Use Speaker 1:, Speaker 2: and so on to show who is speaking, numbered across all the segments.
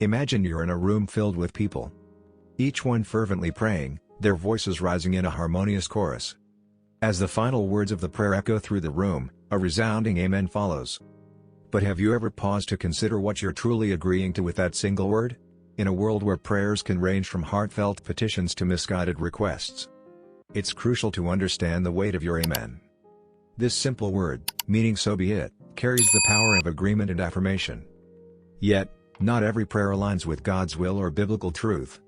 Speaker 1: Imagine you're in a room filled with people. Each one fervently praying, their voices rising in a harmonious chorus. As the final words of the prayer echo through the room, a resounding amen follows. But have you ever paused to consider what you're truly agreeing to with that single word? In a world where prayers can range from heartfelt petitions to misguided requests, it's crucial to understand the weight of your amen. This simple word, meaning "so be it," carries the power of agreement and affirmation. Yet, not every prayer aligns with God's will or biblical truth.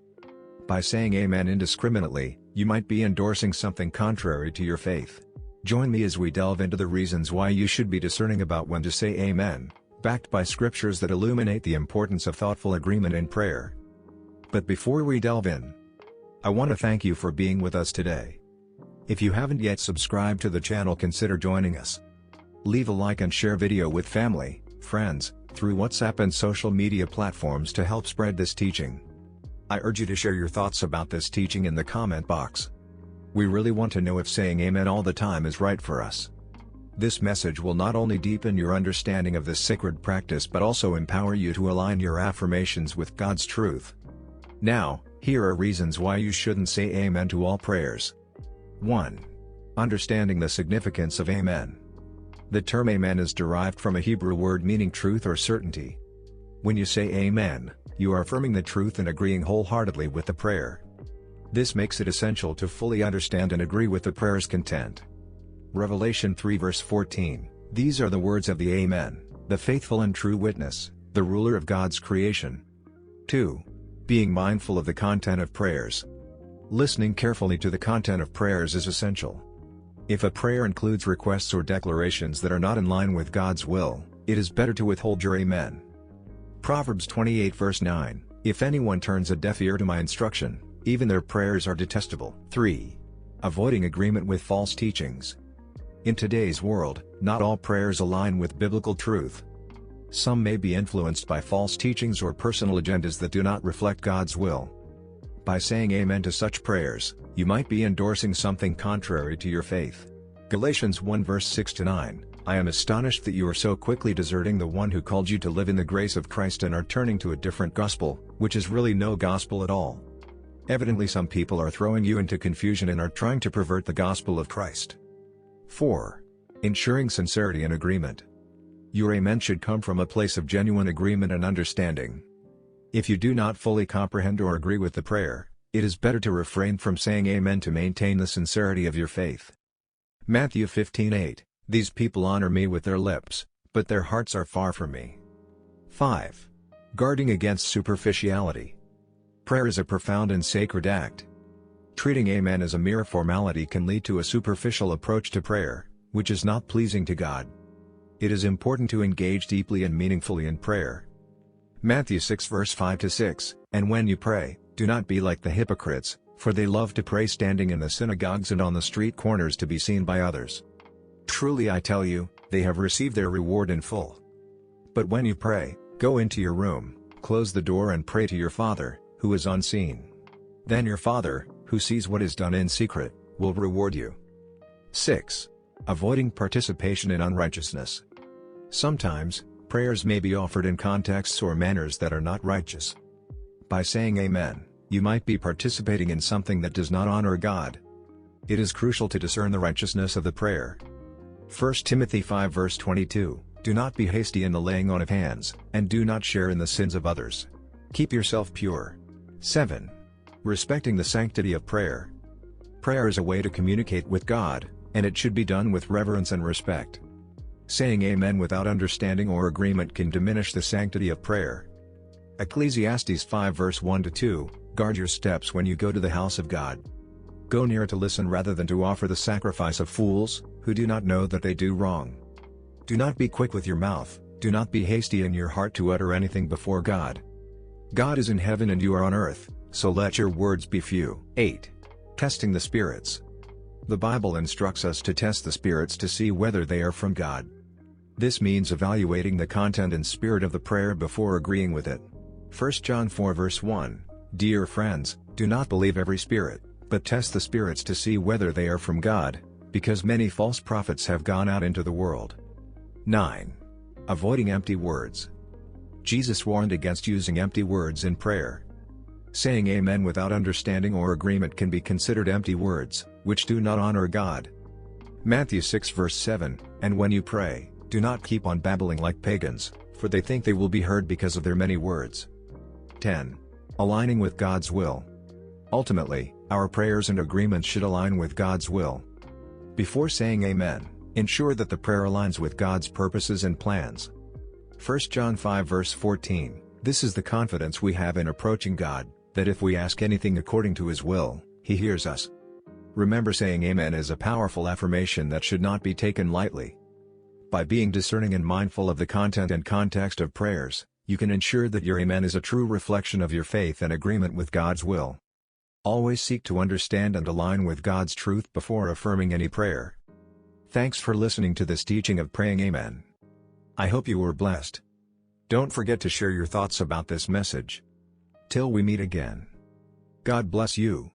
Speaker 1: By saying amen indiscriminately, you might be endorsing something contrary to your faith. Join me as we delve into the reasons why you should be discerning about when to say amen, backed by scriptures that illuminate the importance of thoughtful agreement in prayer. But before we delve in, I want to thank you for being with us today. If you haven't yet subscribed to the channel, consider joining us. Leave a like and share video with family, friends, through WhatsApp and social media platforms to help spread this teaching. I urge you to share your thoughts about this teaching in the comment box. We really want to know if saying amen all the time is right for us. This message will not only deepen your understanding of this sacred practice but also empower you to align your affirmations with God's truth. Now, here are reasons why you shouldn't say amen to all prayers. 1. Understanding the significance of amen. The term amen is derived from a Hebrew word meaning truth or certainty. When you say amen, you are affirming the truth and agreeing wholeheartedly with the prayer. This makes it essential to fully understand and agree with the prayer's content. Revelation 3 verse 14, "These are the words of the Amen, the faithful and true witness, the ruler of God's creation." 2. Being mindful of the content of prayers. Listening carefully to the content of prayers is essential. If a prayer includes requests or declarations that are not in line with God's will, it is better to withhold your amen. Proverbs 28 verse 9, "If anyone turns a deaf ear to my instruction, even their prayers are detestable." 3. Avoiding agreement with false teachings. In today's world, not all prayers align with biblical truth. Some may be influenced by false teachings or personal agendas that do not reflect God's will. By saying amen to such prayers, you might be endorsing something contrary to your faith. Galatians 1 verse 6-9, "I am astonished that you are so quickly deserting the one who called you to live in the grace of Christ and are turning to a different gospel, which is really no gospel at all." Evidently some people are throwing you into confusion and are trying to pervert the gospel of Christ. 4. Ensuring sincerity and agreement. Your amen should come from a place of genuine agreement and understanding. If you do not fully comprehend or agree with the prayer, it is better to refrain from saying amen to maintain the sincerity of your faith. Matthew 15:8, "These people honor me with their lips, but their hearts are far from me." 5. Guarding against superficiality. Prayer is a profound and sacred act. Treating amen as a mere formality can lead to a superficial approach to prayer, which is not pleasing to God. It is important to engage deeply and meaningfully in prayer. Matthew 6 verse 5-6, "And when you pray, do not be like the hypocrites, for they love to pray standing in the synagogues and on the street corners to be seen by others. Truly I tell you, they have received their reward in full. But when you pray, go into your room, close the door and pray to your Father, who is unseen. Then your Father, who sees what is done in secret, will reward you." 6. Avoiding participation in unrighteousness. Sometimes, prayers may be offered in contexts or manners that are not righteous. By saying amen, you might be participating in something that does not honor God. It is crucial to discern the righteousness of the prayer. 1 Timothy 5 verse 22, "Do not be hasty in the laying on of hands, and do not share in the sins of others. Keep yourself pure." 7. Respecting the sanctity of prayer. Prayer is a way to communicate with God, and it should be done with reverence and respect. Saying amen without understanding or agreement can diminish the sanctity of prayer. Ecclesiastes 5 verse 1-2, "Guard your steps when you go to the house of God. Go near to listen rather than to offer the sacrifice of fools, who do not know that they do wrong. Do not be quick with your mouth, do not be hasty in your heart to utter anything before God. God is in heaven and you are on earth, so let your words be few." 8. Testing the spirits. The Bible instructs us to test the spirits to see whether they are from God. This means evaluating the content and spirit of the prayer before agreeing with it. 1 John 4 verse 1, "Dear friends, do not believe every spirit, but test the spirits to see whether they are from God, because many false prophets have gone out into the world." 9. Avoiding empty words. Jesus warned against using empty words in prayer. Saying amen without understanding or agreement can be considered empty words, which do not honor God. Matthew 6 verse 7, "And when you pray, do not keep on babbling like pagans, for they think they will be heard because of their many words." 10. Aligning with God's will. Ultimately, our prayers and agreements should align with God's will. Before saying amen, ensure that the prayer aligns with God's purposes and plans. 1 John 5 verse 14, "This is the confidence we have in approaching God, that if we ask anything according to His will, He hears us." Remember, saying amen is a powerful affirmation that should not be taken lightly. By being discerning and mindful of the content and context of prayers, you can ensure that your amen is a true reflection of your faith and agreement with God's will. Always seek to understand and align with God's truth before affirming any prayer. Thanks for listening to this teaching of praying amen. I hope you were blessed. Don't forget to share your thoughts about this message. Till we meet again. God bless you.